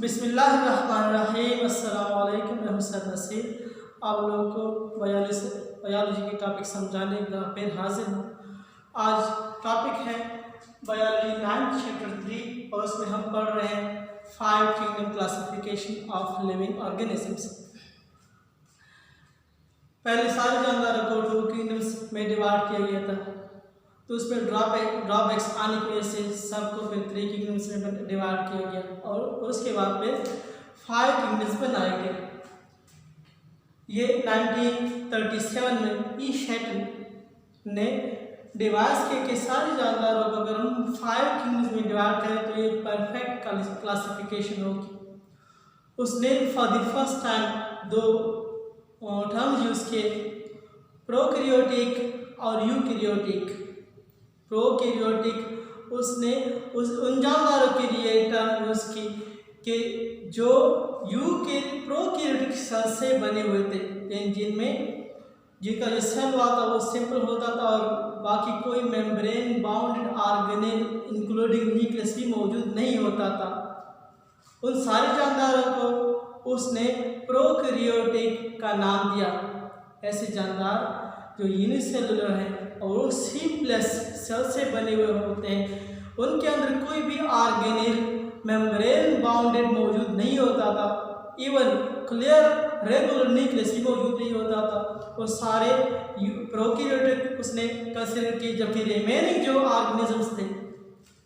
बिस्मिल्लाहिर्रहमानिर्रहीम। अस्सलाम वालेकुम। मैं हुसैन नसीर आप लोगों को बायोलॉजी की टॉपिक समझाने का फिर हाजिर हूँ। आज टॉपिक है बायोलॉजी 9 चैप्टर 3 और उसमें हम पढ़ रहे हैं 5 kingdom classification of living organisms. पहले सारे जानदारों को 2 किंगडम्स में डिवाइड किया गया था, तो उसमें ड्रॉबैक्स आने की वजह से सबको फिर 3 किंगडम्स में डिवाइड किया गया और उसके बाद फिर 5 किंगडम्स बनाए गए। ये 1937 में ई शेटन ने डिवाइस के सारे जानदारों को अगर हम 5 किंगडम्स में डिवाइड करें तो ये परफेक्ट क्लासिफिकेशन होगी। उसने for the first time 2 terms use किए, प्रोकैरियोटिक और यूकैरियोटिक। प्रोकैरियोटिक उसने उन जानदारों के लिए टर्म यूज़ की कि जो प्रोकैरियोटिक सेल से बने हुए थे, जिनका जो सेल हुआ था वो सिंपल होता था और बाकी कोई membrane bounded organelle including nucleus भी मौजूद नहीं होता था। उन सारे जानदारों को उसने प्रोकैरियोटिक का नाम दिया। ऐसे जानदार जो यूनिसेलुलर हैं और वो सिंपलेस सेल से बने हुए होते हैं, उनके अंदर कोई भी ऑर्गेनेल मेम्ब्रेन बाउंडेड मौजूद नहीं होता था, इवन क्लियर रेगुलर न्यूक्लियस भी मौजूद नहीं होता था। वो सारे प्रोकैरियोटिक उसने कंसीडर किए, जबकि रिमेनिंग जो ऑर्गेनिजम्स थे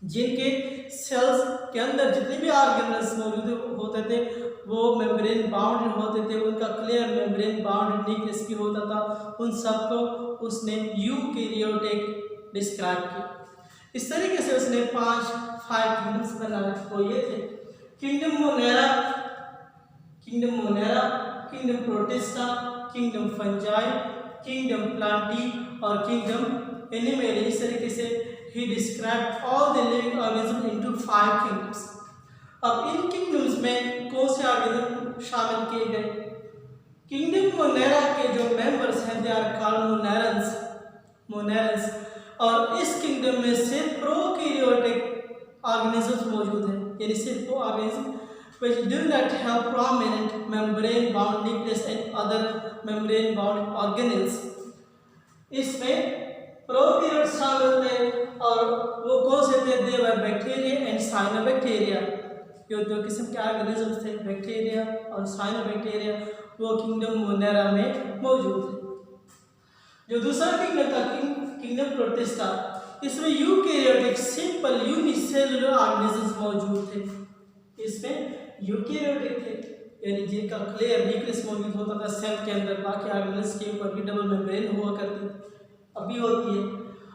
जिनके सेल्स के अंदर जितने भी ऑर्गेनल्स मौजूद होते थे वो मेम्ब्रेन बाउंडेड होते थे, उनका क्लियर मेम्ब्रेन बाउंडेड न्यूक्लियस भी होता था, उन सबको उसने यूकैरियोटिक डिस्क्राइब किया। इस तरीके से उसने 5 किंगडम्स बनाए। वो ये थे kingdom Monera, kingdom protista, kingdom fungi, kingdom Plantae और किंगडम एनिमेली। इस तरीके से he described all the living organisms into 5 kingdoms। अब इन किंगडम्स में कौन से ऑर्गेनिज्म शामिल किए गए? किंगडम मोनेरा के जो मेंबर्स हैं दे आर कॉल्ड मोनेरन्स, और इस किंगडम में सिर्फ प्रोकैरियोटिक ऑर्गेनिजम्स मौजूद हैं, यानी सिर्फ वो organism which do not have prominent membrane bound nucleus and other membrane bound organelles। इसमें प्रोकैरियोट शामिल थे और वो कौन से थे? दे वर बैक्टीरिया एंड साइनोबैक्टीरिया। जो 2 किस्म के ऑर्गेनिजम्स थे, बैक्टीरिया और साइनोबैक्टीरिया, वो किंगडम मोनेरा में मौजूद थे। जो दूसरा किंगडम था किंगडम प्रोटिस्टा, इसमें यूकैरियोटिक सिंपल यूनिसेलुलर ऑर्गेनिजम्स मौजूद थे। इसमें यूकैरियोटिक थे, यानी जिनका क्लियर न्यूक्लियस मौजूद होता था सेल के अंदर, बाकी ऑर्गेनिजम्स के ऊपर भी डबल मेम्ब्रेन हुआ करती थी, अभी होती है।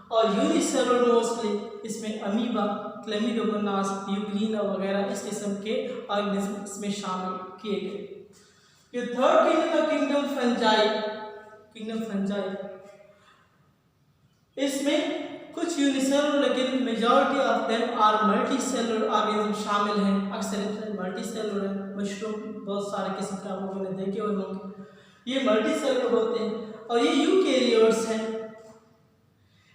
और यूनिसेलुलर मोस्टली इसमें अमीबा, क्लेमिडोमोनास, यूग्लिना वगैरह इस किस्म के ऑर्गेनिज्म इसमें शामिल किए गए। ये थर्ड किंगडम था किंगडम फंजाई। इसमें कुछ यूनिसेलुलर लेकिन majority of them are multicellular organism शामिल हैं। अक्सर मल्टीसेलुलर है, मशरूम बहुत सारे किस्म के आप लोगों ने देखे हुए होंगे, ये मल्टीसेलुलर होते हैं और ये यूकैरियोट्स हैं।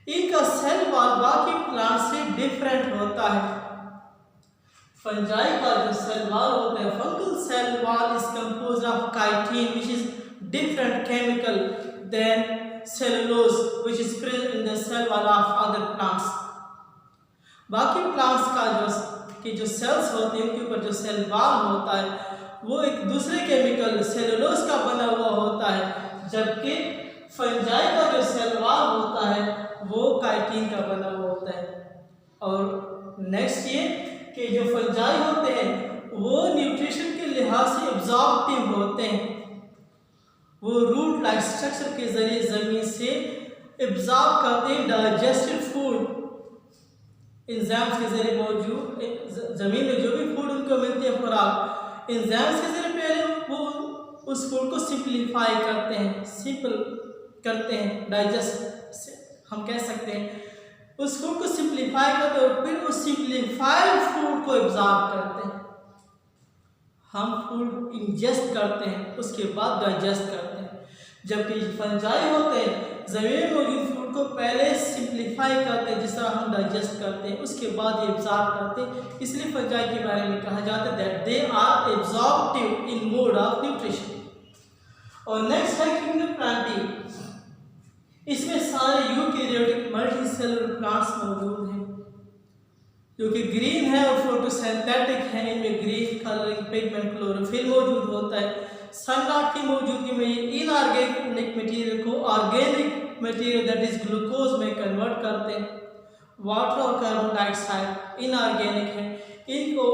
इनका सेल वॉल बाकी प्लांट से डिफरेंट होता है। फंजाई का जो सेल वॉल होता है, fungal cell wall is composed of chitin which is different chemical than cellulose which is present in the cell wall of other plants. बाकी प्लांट्स का जो सेल्स होते हैं उनके ऊपर जो सेल वॉल होता है वो एक दूसरे केमिकल सेलुलोज का बना हुआ होता है, जबकि फंजाई का जो सेल वॉल होता है वो काइटिन का बना हुआ होता है। और नेक्स्ट ये कि जो फंजाई होते हैं वो न्यूट्रिशन के लिहाज से एब्जॉर्प्टिव होते हैं, वो रूट लाइक स्ट्रक्चर के जरिए जमीन से एब्जॉर्ब करते हैं डाइजेस्टेड फूड। एंजाइम्स के जरिए मौजूद जमीन में जो भी फूड उनको मिलती है खुराक, एंजाइम्स के जरिए पहले वो उस फूड को सिंप्लीफाई करते हैं डाइजेस्ट हम कह सकते हैं, उस फूड को सिंप्लीफाई करते हैं और फिर उस सिंप्लीफाइड फूड को एब्जॉर्ब करते हैं। हम फूड इंजेस्ट करते हैं उसके बाद डाइजेस्ट करते हैं, जबकि फंजाई होते हैं जमीन में मौजूद फूड उनको पहले सिंप्लीफाई करते हैं, जिस तरह हम डाइजेस्ट करते हैं, उसके बाद ये एब्जॉर्ब करते हैं। इसलिए फंजाई के बारे में कहा जाता है that they are absorptive in mode of nutrition. और नेक्स्ट है किंगडम प्लांटी। इसमें सारे यूकेरियोटिक मल्टीसेलुलर प्लांट्स मौजूद हैं जो कि ग्रीन है और फोटोसिंथेटिक है। इनमें ग्रीन कलरिंग पिगमेंट क्लोरोफिल मौजूद होता है। सनलाइट की मौजूदगी में ये इनऑर्गेनिक मटेरियल को organic material that is glucose में कन्वर्ट करते हैं। वाटर और कार्बन डाइऑक्साइड इनऑर्गेनिक है, इनको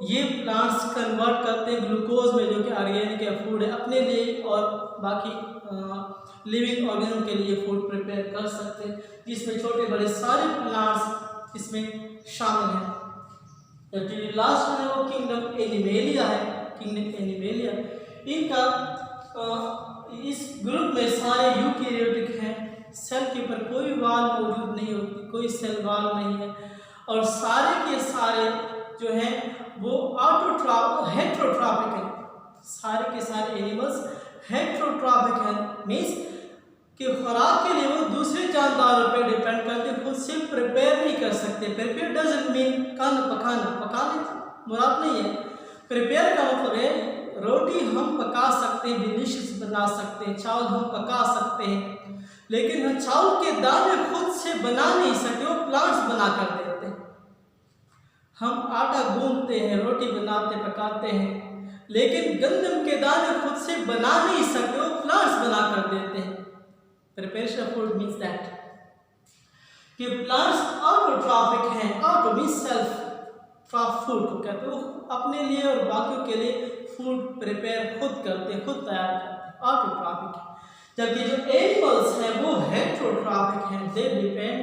ये प्लांट्स कन्वर्ट करते हैं ग्लूकोज में, जो कि ऑर्गेनिक है, फूड है अपने लिए और बाकी लिविंग ऑर्गेनिज्म के लिए फूड प्रिपेयर कर सकते हैं, जिसमें छोटे बड़े सारे प्लांट्स इसमें शामिल हैं। जो लास्ट है वो किंगडम एनिमेलिया है। किंगडम एनिमेलिया इनका इस ग्रुप में सारे यूकेरियोटिक हैं। सेल के ऊपर कोई वाल मौजूद नहीं होती, कोई सेल वाल नहीं है, और सारे के सारे जो हैं वो हेट्रोट्रॉपिक हैं। सारे के सारे एनिमल्स हेट्रोट्रॉपिक हैं, मीन्स कि खुराक के लिए वो दूसरे जानदारों पे डिपेंड करते, खुद से प्रिपेयर नहीं कर सकते। प्रिपेयर डजंट मीन पकाना, पकाने मुराद नहीं है। प्रिपेयर का मतलब है रोटी हम पका सकते हैं, डिलिशियस बना सकते हैं, चावल हम पका सकते हैं, लेकिन हम चावल के दाने खुद से बना नहीं सकते, वो प्लांट्स बना कर देते हैं। हम आटा गूंथते हैं, रोटी बनाते पकाते हैं, लेकिन गंदम के दाने खुद से बना नहीं सकते, वो प्लांट्स बना कर देते हैं। Preparation of food means that कि प्लांट्स ऑटोट्रॉपिक हैं। ऑटो मीन्स सेल्फ, ट्रॉप फूड को कहते हैं, वो अपने लिए और बाकियों के लिए फूड प्रिपेयर खुद करते हैं, खुद तैयार करते हैं, ऑटोट्रॉपिक है। जबकि जो एनिमल्स हैं वो हेट्रोट्रॉपिक हैं, they depend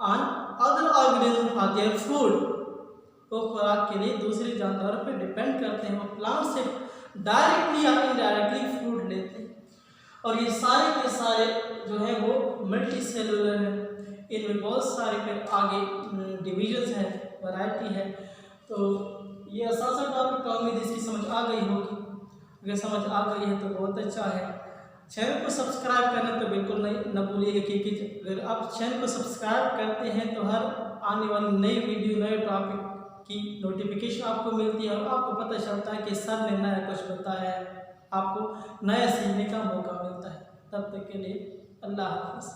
on other organism for their food. वो खुराक के लिए दूसरे जानदारों पर डिपेंड करते हैं, वो प्लांट से डायरेक्टली या इनडायरेक्टली फूड लेते हैं। और ये सारे के सारे जो है वो मल्टी सेलुलर हैं, इनमें बहुत सारे फिर आगे डिविजन्स हैं, वैरायटी है। तो ये आसान टॉपिक का उम्मीद इसकी समझ आ गई होगी। अगर समझ आ गई है तो बहुत अच्छा है। चैनल को सब्सक्राइब करना तो बिल्कुल न भूलिएगा, क्योंकि अगर आप चैनल को सब्सक्राइब करते हैं तो हर आने वाली नई वीडियो, नए टॉपिक की नोटिफिकेशन आपको मिलती है और आपको पता चलता है कि सर ने नया कुछ बताया है, आपको नया सीखने का मौका मिलता है। तब तक के लिए अल्लाह हाफ़िज़।